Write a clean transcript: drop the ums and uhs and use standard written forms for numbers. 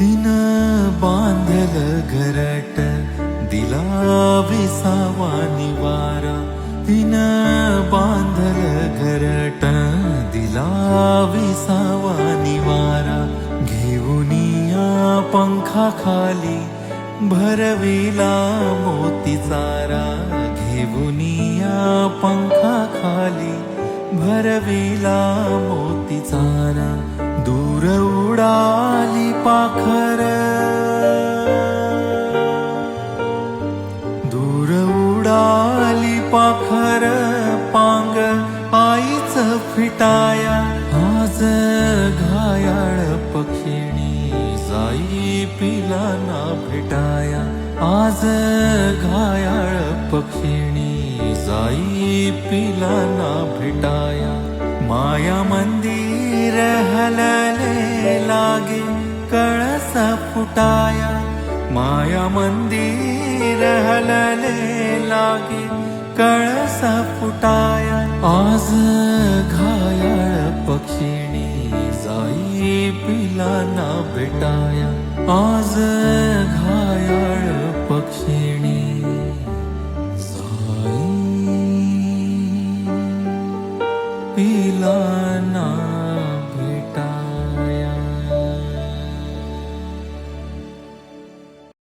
तिन बांधल घरट दिला विसावा निवारा, तिन बांधल घरट दिला विसावा निवारा, घेऊनिया पंखाखाली भरविला मोती चारा, घेऊनिया पंखाखाली भरविला मोती चारा, दूर उडाली पाखर, दूर उडाली पाखर, पांग आईच फिटाया, आज घायाळ पक्षिणी जाई पिला ना भेटाया, आज घायाळ पक्षिणी जाई पिला ना भेटाया, माया मंदिर हलले लागे कळस फुटाया, माया मंदिर हलले लागे कळस फुटाया, आज घायाळ पक्षिणी जाई पिला ना भेटाया, आज घायाळ पक्षिणी जाई पिला